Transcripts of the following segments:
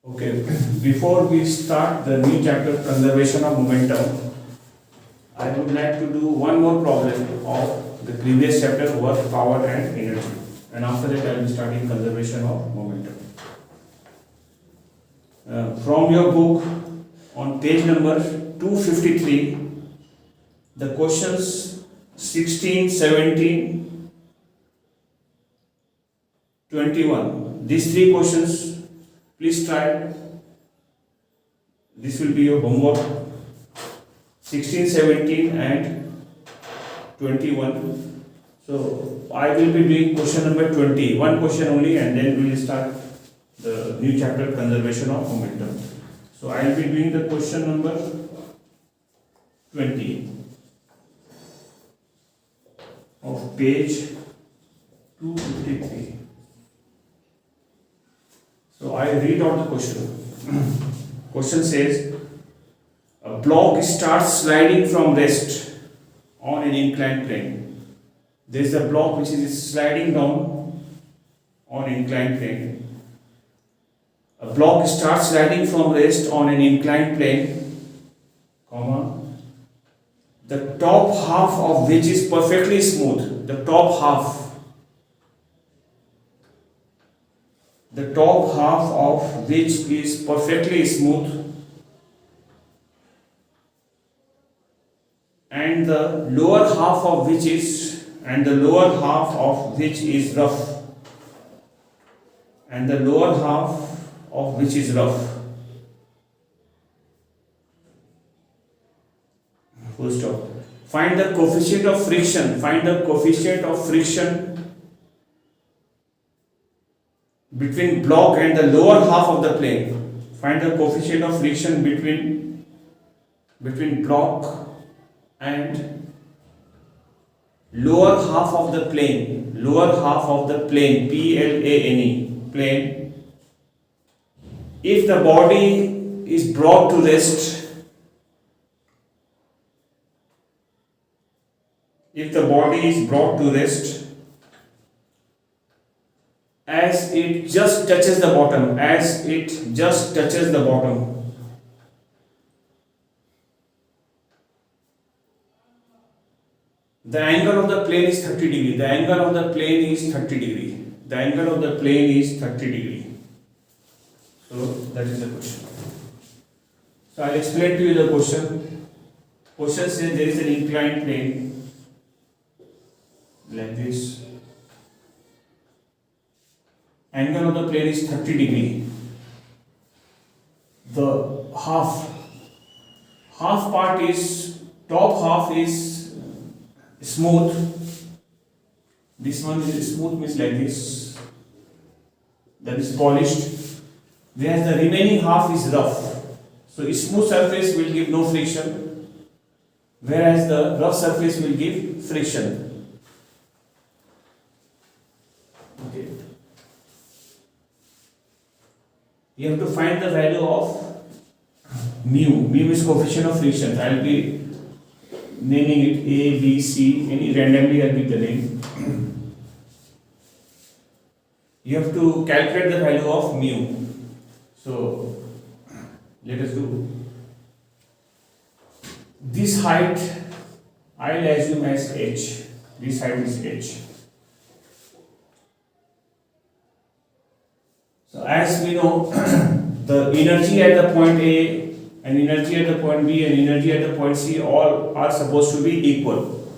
Okay, before we start the new chapter conservation of momentum, I would like to do one more problem of the previous chapter work, power and energy. And after that I will be starting conservation of momentum. From your book on page number 253, the questions 16, 17, 21. These three questions, please try. This will be your homework. 16, 17 and 21. So I will be doing question number 20, one question only, and then we will start the new chapter conservation of momentum. So I will be doing the question number 20 of page 253. So I read out the question. Question says, a block starts sliding from rest on an inclined plane. There is a block which is sliding down on inclined plane. A block starts sliding from rest on an inclined plane, comma, the top half of which is perfectly smooth. The top half of which is perfectly smooth, and the lower half of which is rough, Full stop. Find the coefficient of friction between block and the lower half of the plane. Find the coefficient of friction between block and lower half of the plane, PLANE, plane. If the body is brought to rest, as it just touches the bottom, the angle of the plane is 30 degree. So that is the question. So I'll explain to you the question. Question says there is an inclined plane like this. Angle of the plane is 30 degree. The top half is smooth. This one is smooth, means like this. That is polished. Whereas the remaining half is rough. So a smooth surface will give no friction, whereas the rough surface will give friction. Okay. You have to find the value of mu. Mu is coefficient of friction. I will be naming it A, B, C, any randomly I will pick the name. You have to calculate the value of mu. So let us do. This height I will assume as h. This height is h. So as we know, the energy at the point A and energy at the point B and energy at the point C all are supposed to be equal.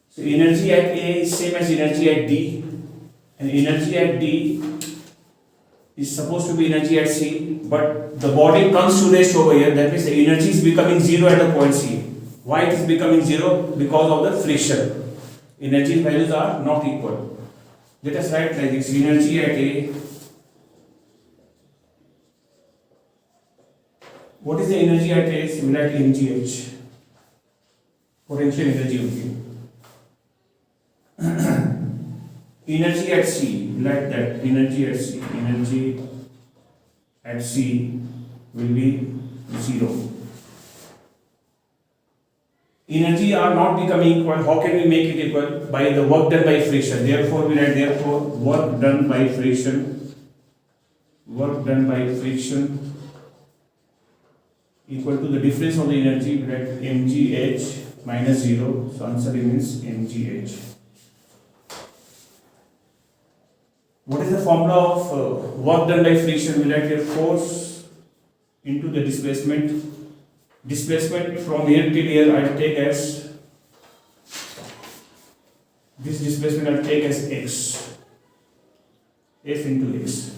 So energy at A is same as energy at D, and energy at D is supposed to be energy at C, but the body comes to rest over here. That means the energy is becoming zero at the point C. Why it is becoming zero? Because of the friction. Energy values are not equal. Let us write like this: energy at A. What is the energy at A? Similar to mgh. Potential energy only. Energy at C, like that. Energy at C will be 0. Energy are not becoming equal. How can we make it equal? By the work done by friction. Therefore, we write work done by friction work done by friction equal to the difference of the energy at mgh minus 0. So answer remains mgh. What is the formula of work done by friction? We write here force into the displacement. Displacement from here till here I take as this displacement I take as x, f into x.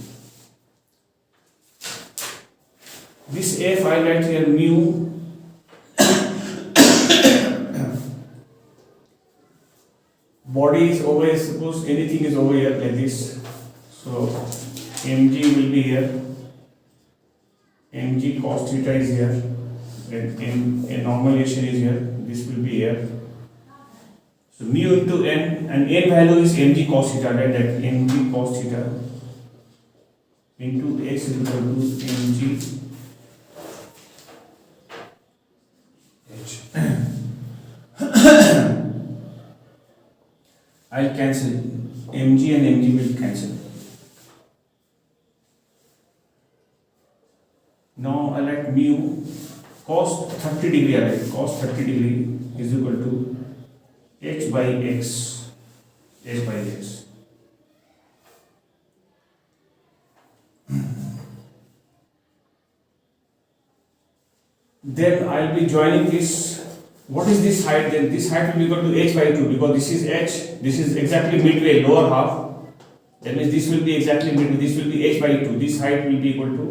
This f I write here mu body is over here, suppose anything is over here like this, so mg will be here, mg cos theta is here, and a normalization is here, this will be here. So mu into n, and n value is mg cos theta, right? That mg cos theta into x is equal to mg h. I'll cancel mg and mg will cancel. Now I write mu cos 30 degree, I write cos 30 degree is equal to h by x, h by x. Then I'll be joining this. What is this height? Then this height will be equal to h by 2, because this is h, this is exactly midway, lower half. That means this will be exactly midway, this will be h by 2. This height will be equal to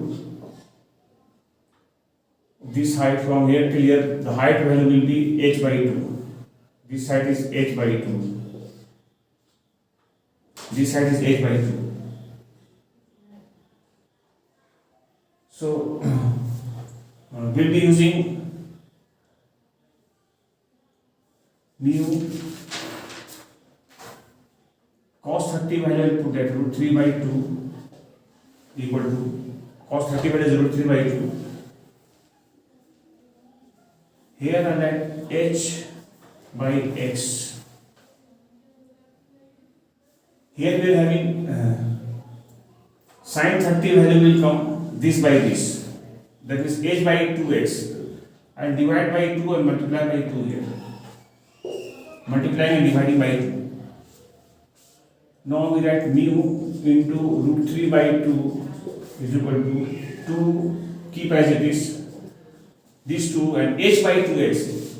this height from here till here, the height value will be h by 2. This height is h by 2. This height is h by 2. So we'll be using mu cos 30 value, I will put that root 3 by 2 equal to cos 30 value is root 3 by 2. Here I write h by x. Here we are having sin 30 value will come this by this. That is h by 2x. And divide by 2 and multiply by 2 here. Multiplying and dividing by 2. Now we write mu into root 3 by 2 is equal to 2, keep as it is, these 2, and h by 2x.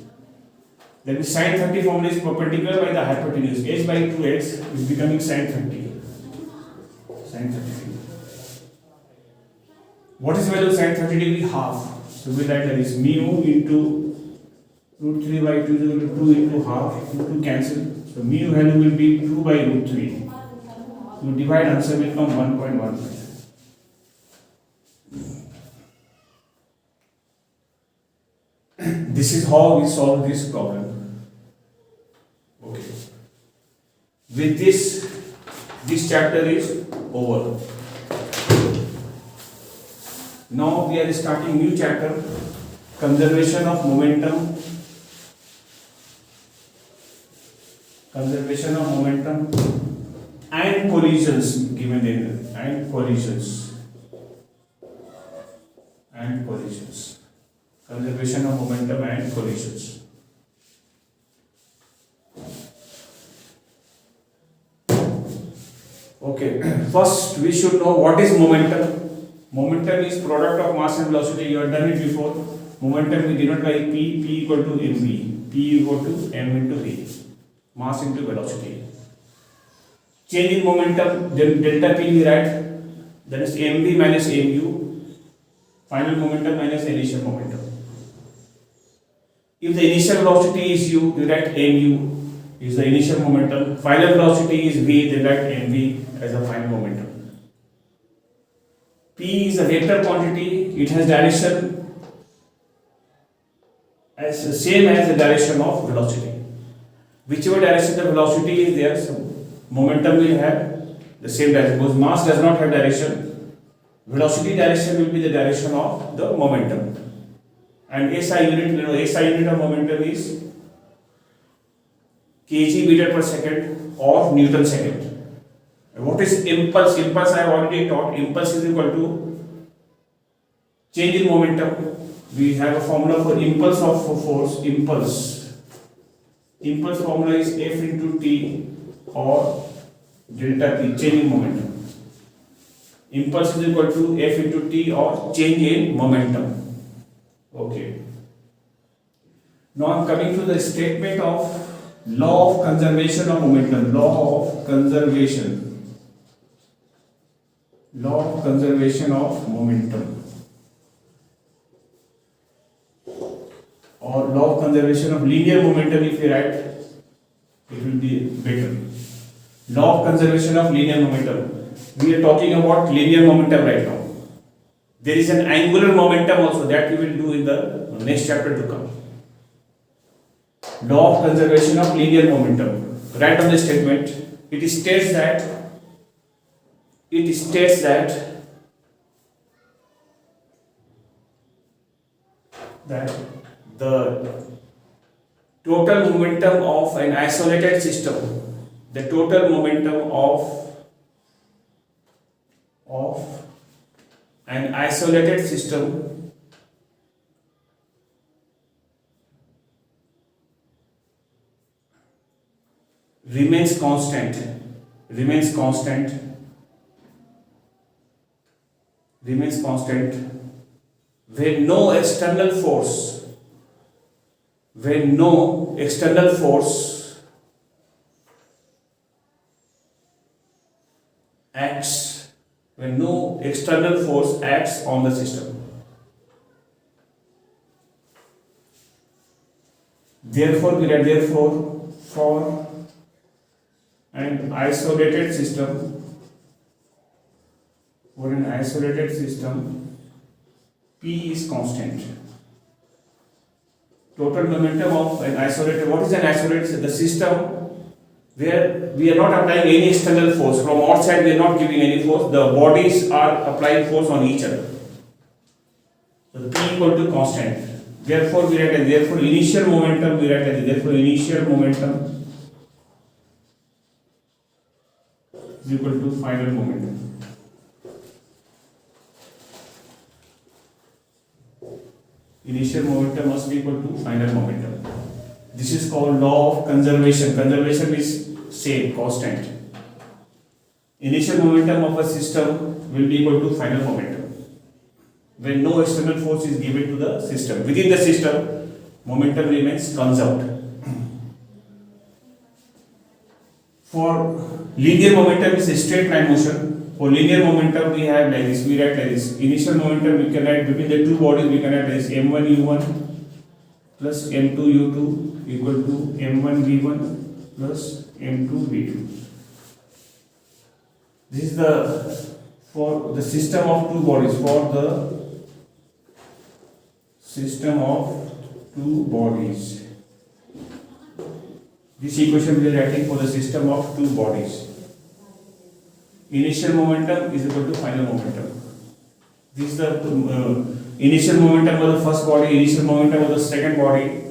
That is sin 30 formula is perpendicular by the hypotenuse. H by 2x is becoming sin 30. Sin 30 degree. What is the value of sin 30 degree? Half. So we write that is mu into root 3 by 2 is equal to 2 into half. 2 cancel. So mu value will be 2 by root 3. You divide, answer will come 1.15. This is how we solve this problem. Okay. With this chapter is over. Now we are starting new chapter, conservation of momentum. Conservation of momentum and collisions given in, and collisions. Conservation of momentum and collisions. Okay, first we should know what is momentum. Momentum is product of mass and velocity. You have done it before. Momentum we denote by P. P equal to mv. P equal to m into v. Mass into velocity. Change in momentum, then delta P we write. That is mv minus mu. Final momentum minus initial momentum. If the initial velocity is u, we write mu is the initial momentum. Final velocity is v, they write mv as a final momentum. P is a vector quantity. It has direction as the same as the direction of velocity. Whichever direction the velocity is there, so momentum will have the same direction. Because mass does not have direction, velocity direction will be the direction of the momentum. And SI unit, SI unit of momentum is kg meter per second or Newton second. What is impulse? Impulse I have already taught. Impulse is equal to change in momentum. We have a formula for impulse of force. Impulse formula is F into T or delta T, change in momentum. Impulse is equal to F into T or change in momentum. Okay. Now I am coming to the statement of law of conservation of momentum. Law of conservation of momentum, or law of conservation of linear momentum. If you write, it will be better. Law of conservation of linear momentum. We are talking about linear momentum right now. There is an angular momentum also, that we will do in the next chapter to come. Law of conservation of linear momentum. Write on the statement. It states that the total momentum of an isolated system, the total momentum of an isolated system remains constant when no external force acts on the system. Therefore for an isolated system, P is constant. Total momentum of an isolated. What is an isolated? The system where we are not applying any external force. From outside we are not giving any force. The bodies are applying force on each other. So P equal to constant. Therefore we write as initial momentum. Initial momentum is equal to final momentum. Initial momentum must be equal to final momentum. This is called law of conservation. Conservation is same, constant. Initial momentum of a system will be equal to final momentum when no external force is given to the system. Within the system, momentum remains conserved. For linear momentum is a straight line motion. For linear momentum we have like this, we write like this. Initial momentum we can write between the two bodies, we can write like this: m1 u1 plus m2 u2 equal to m1 v1 plus m2 v2. This is for the system of two bodies. This equation we are writing for the system of two bodies. Initial momentum is equal to final momentum. This is the initial momentum of the first body, initial momentum of the second body,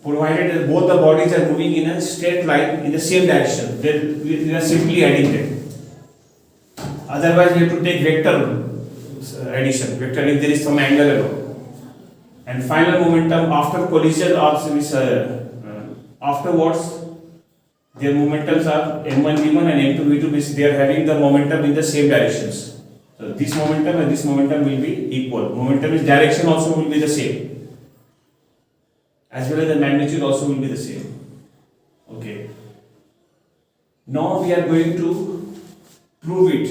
provided that both the bodies are moving in a straight line in the same direction. Then we are simply adding them. Otherwise we have to take vector addition, vector if there is some angle alone. And final momentum after collision also is afterwards their momentums are m1 v1 and m2 v2, means they are having the momentum in the same directions. So this momentum and this momentum will be equal. Momentum is direction also will be the same, as well as the magnitude also will be the same. Okay. Now we are going to prove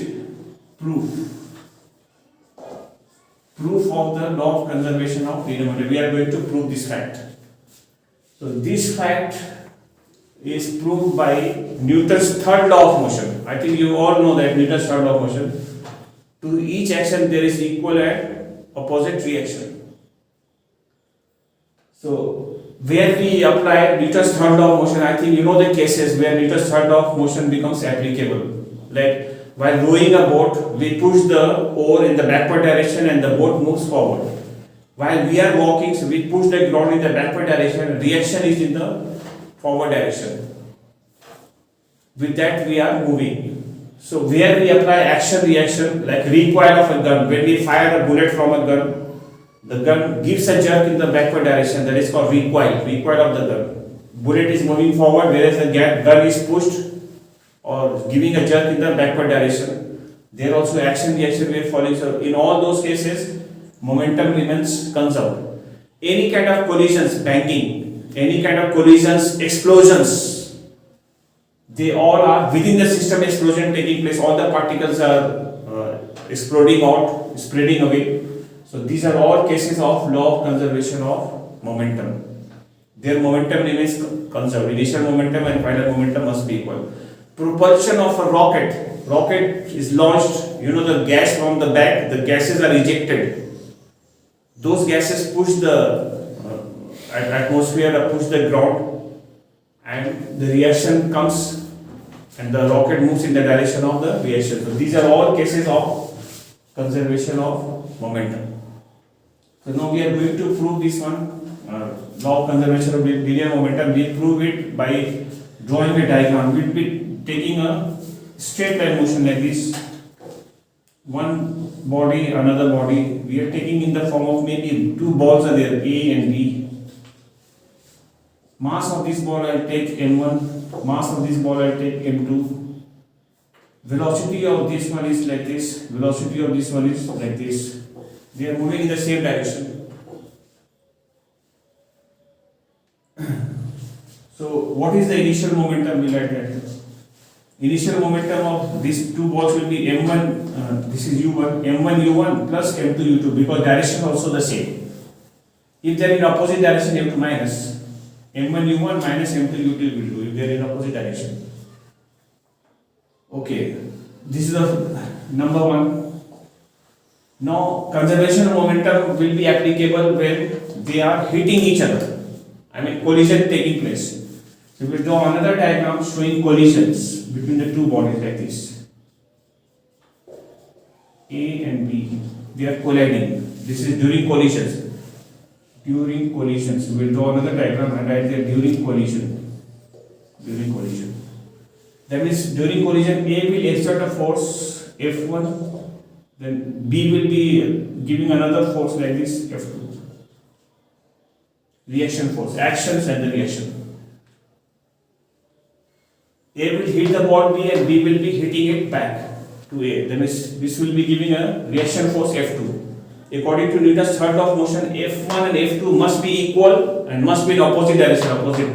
of the law of conservation of linear momentum. We are going to prove this fact. So this fact is proved by Newton's third law of motion. I think you all know that Newton's third law of motion. To each action there is equal and opposite reaction. So where we apply Newton's third law of motion, I think you know the cases where Newton's third law of motion becomes applicable. Like while rowing a boat, we push the oar in the backward direction and the boat moves forward. While we are walking, so we push the ground in the backward direction, reaction is in the forward direction. With that we are moving. So where we apply action reaction, like recoil of a gun, when we fire a bullet from a gun, the gun gives a jerk in the backward direction, that is called recoil of the gun. Bullet is moving forward, whereas the gun is pushed or giving a jerk in the backward direction. There also action reaction wave following. So in all those cases, momentum remains conserved. Any kind of collisions, banging, any kind of collisions, explosions, they all are within the system explosion taking place. All the particles are exploding out, spreading away. So these are all cases of law of conservation of momentum. Their momentum remains conserved. Initial momentum and final momentum must be equal. Propulsion of a rocket is launched. You know, the gas from the back, the gases are ejected. Those gases push the atmosphere, push the ground, and the reaction comes, and the rocket moves in the direction of the reaction. So these are all cases of conservation of momentum. So now we are going to prove this one, law of conservation of linear momentum. We prove it by drawing a diagram. We will be taking a straight line motion like this. One body, another body. We are taking in the form of maybe two balls are there, A and B. Mass of this ball I will take m1. Mass of this ball I will take m2. Velocity of this one is like this. Velocity of this one is like this. They are moving in the same direction. So what is the initial momentum? We like that. Initial momentum of these two balls will be m1, this is u1, m1 u1 plus m2 u2, because direction also the same. If they are in opposite direction, m2 minus m1 u1 minus m2 u2 will do, if they are in opposite direction. Okay, this is the number one. Now conservation of momentum will be applicable when they are hitting each other, I mean collision taking place. So we will draw another diagram showing collisions between the two bodies like this. A and B, they are colliding. This is during collisions. During collisions, we will draw another diagram and write there during collision. During collision. That means during collision, A will exert a force F1, then B will be giving another force like this F2. Reaction force, actions and the reaction. A will hit the ball B and B will be hitting it back to A. Then this will be giving a reaction force F2. According to Newton's third law of motion, F1 and F2 must be equal and must be in opposite direction, opposite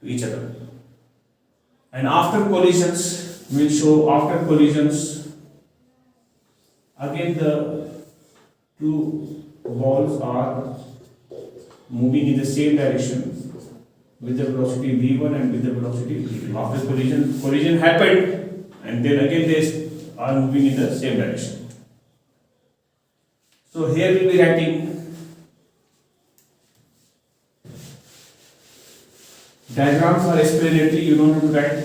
to each other. And after collisions, we will show after collisions, again the two balls are moving in the same direction with the velocity v1 and with the velocity v2. After collision happened, and then again they are moving in the same direction. So here we will be writing diagrams are explanatory. You don't have to write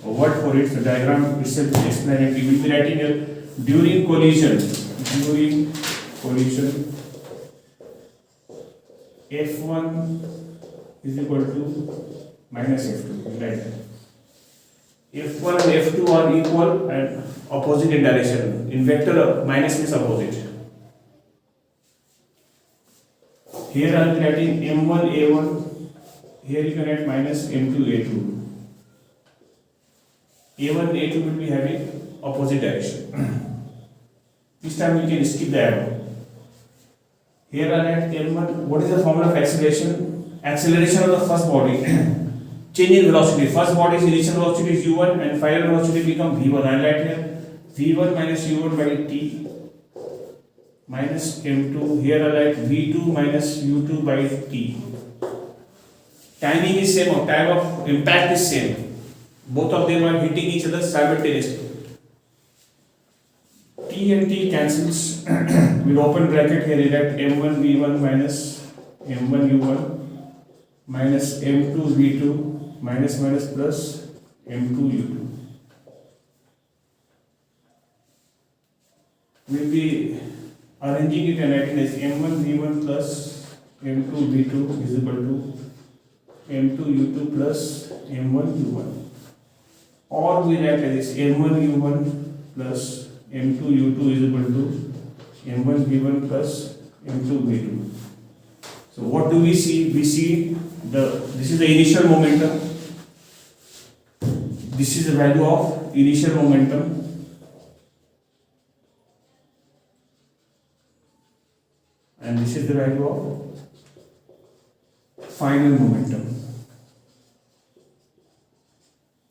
a word for it. The diagram itself is explanatory. We will be writing a during collision F1 is equal to minus F2, right? F1 and F2 are equal and opposite in direction. In vector, minus means opposite. Here I am writing M1 A1. Here you can write minus M2 A2. A1 A2 will be having opposite direction. This time we can skip the arrow. Here I write M1. What is the formula of acceleration? Acceleration of the first body. Change in velocity. First body's initial velocity is u1 and final velocity become v1. I write here v1 minus u1 by t minus m2. Here I write v2 minus u2 by t. Timing is same, or time of impact is same. Both of them are hitting each other simultaneously. T and t cancels. We'll open bracket here. Write m1 v1 minus m1 u1 minus m2 v2 minus plus m2 u2. We'll be arranging it and writing as m1 v1 plus m2 v2 is equal to m2 u2 plus m1 u1. or we write like this: m1 u1 plus m2 u2 is equal to m1 v1 plus m2 v2. So what do we see? We see this is the initial momentum. This is the value of initial momentum. And this is the value of final momentum.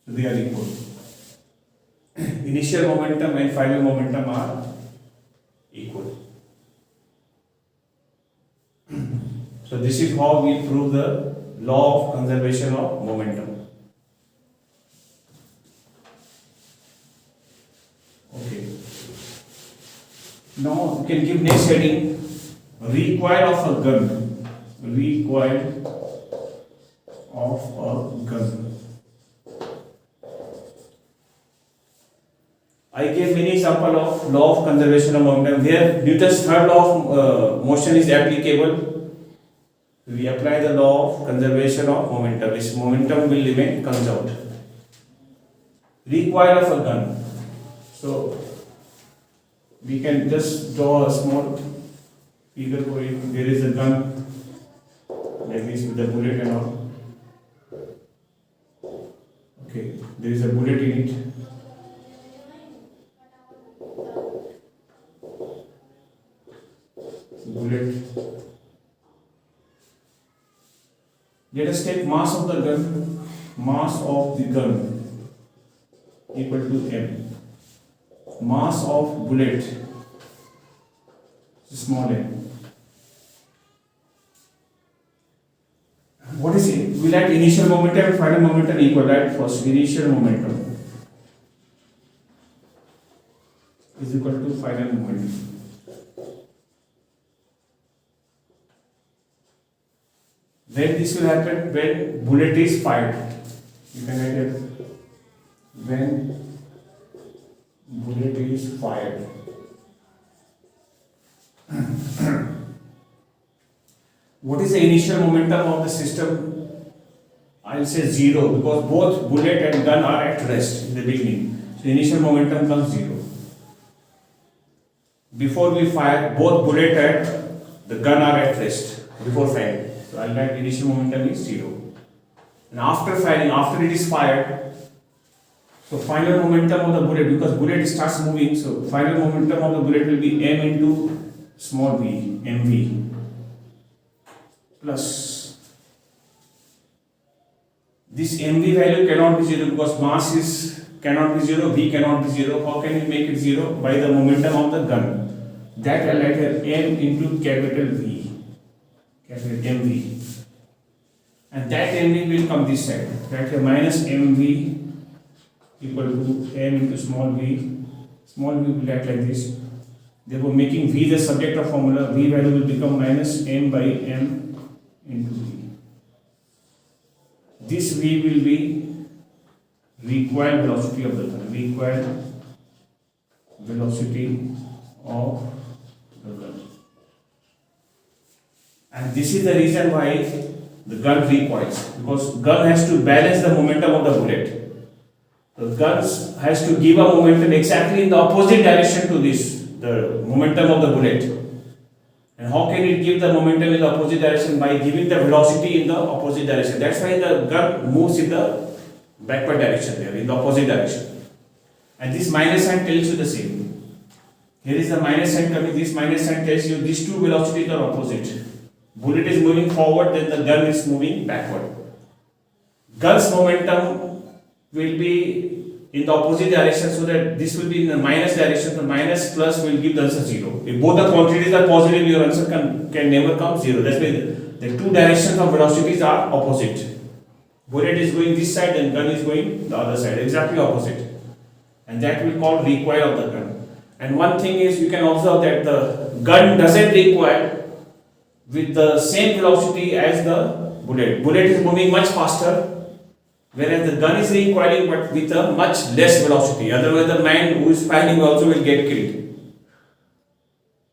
So they are equal. Initial momentum and final momentum are equal. So this is how we prove the law of conservation of momentum. Okay. Now you can give next heading: recoil of a gun. Recoil of a gun. I gave many examples of law of conservation of momentum. Here Newton's third law of motion is applicable. We apply the law of conservation of momentum. Its momentum will remain conserved. Recoil of a gun. So we can just draw a small figure for it. There is a gun like this with the bullet and all. Okay, there is a bullet in it. Bullet. Let us take mass of the gun. Mass of the gun equal to m. Mass of bullet, small m. What is it? We like initial momentum and final momentum equal, right? First, initial momentum is equal to final momentum. When this will happen? When bullet is fired. You can write it when bullet is fired. What is the initial momentum of the system? I will say 0 because both bullet and gun are at rest in the beginning. So initial momentum comes 0. Before we fire, both bullet and the gun are at rest before firing. So I will write initial momentum is 0. And after firing, after it is fired, so final momentum of the bullet, because bullet starts moving, so final momentum of the bullet will be m into small v, mv, plus this mv value cannot be 0 because mass is cannot be 0, v cannot be 0. How can you make it 0? By the momentum of the gun. That I write here m into capital V, capital mv, and that mv will come this side. Right here minus mv equal to m into small v. Small v will act like this. Therefore, making v the subject of formula, v value will become minus m by m into v. This v will be recoil velocity of the gun. Recoil velocity of the gun. And this is the reason why the gun recoils, because gun has to balance the momentum of the bullet. The gun has to give a momentum exactly in the opposite direction to this, the momentum of the bullet. And how can it give the momentum in the opposite direction? By giving the velocity in the opposite direction. That's why the gun moves in the backward direction there, in the opposite direction. And this minus sign tells you the same. Here is the minus sign coming, this minus sign tells you these two velocities are opposite. Bullet is moving forward, then the gun is moving backward. Gun's momentum will be in the opposite direction, so that this will be in the minus direction. The minus plus will give the answer 0. If both the quantities are positive, your answer can never come 0. That's why the two directions of velocities are opposite. Bullet is going this side and gun is going the other side, exactly opposite. And that will call recoil of the gun. And one thing is, you can observe that the gun doesn't recoil with the same velocity as the bullet. Bullet is moving much faster, whereas the gun is recoiling but with a much less velocity. Otherwise, the man who is firing also will get killed.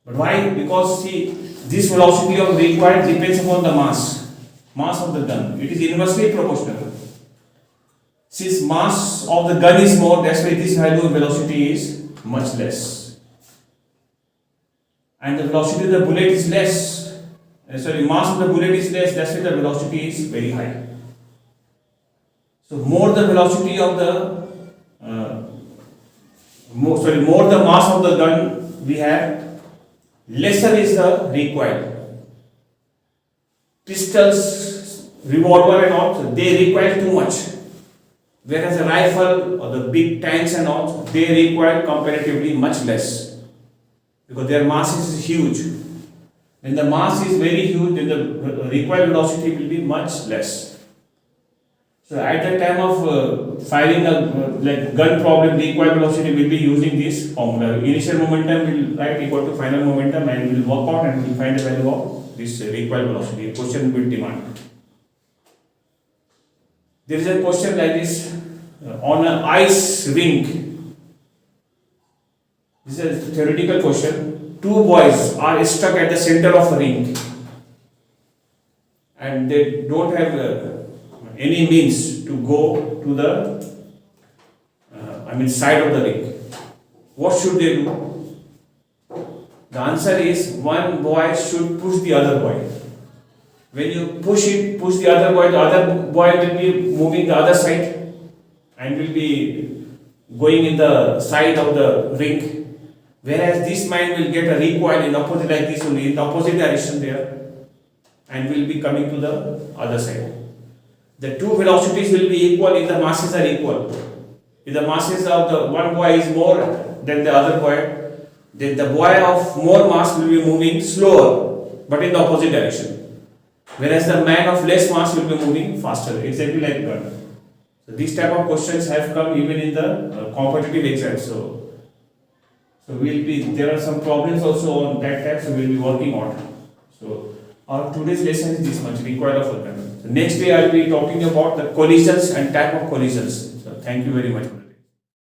But why? Because see, this velocity of recoil depends upon the mass of the gun. It is inversely proportional. Since mass of the gun is more, that's why this value of velocity is much less. And the velocity of the bullet is less. Sorry, mass of the bullet is less, that's why the velocity is very high. So more the velocity of the more the mass of the gun we have, lesser is the recoil. Pistols, revolver and all, they require too much. Whereas a rifle or the big tanks and all, they require comparatively much less. Because their mass is huge. When the mass is very huge, then the recoil velocity will be much less. So at the time of firing a like gun problem, recoil velocity will be using this formula. Initial momentum will write equal to final momentum, and we will work out and we will find the value of this recoil velocity. A question will demand. There is a question like this on an ice rink. This is a theoretical question. Two boys are stuck at the center of a rink and they don't have any means to go to the side of the rink. What should they do? The answer is one boy should push the other boy. When you push the other boy will be moving the other side and will be going in the side of the rink. Whereas this man will get a recoil in opposite like this only, in the opposite direction there, and will be coming to the other side. The two velocities will be equal if the masses are equal. If the masses of the one boy is more than the other boy, then the boy of more mass will be moving slower, but in the opposite direction. Whereas the man of less mass will be moving faster, exactly like gun. So these type of questions have come even in the competitive exams. So there are some problems also on that type, so we'll be working on it. So our today's lesson is this much, recoil of a gun. So next day I'll be talking about the collisions and type of collisions. So thank you very much.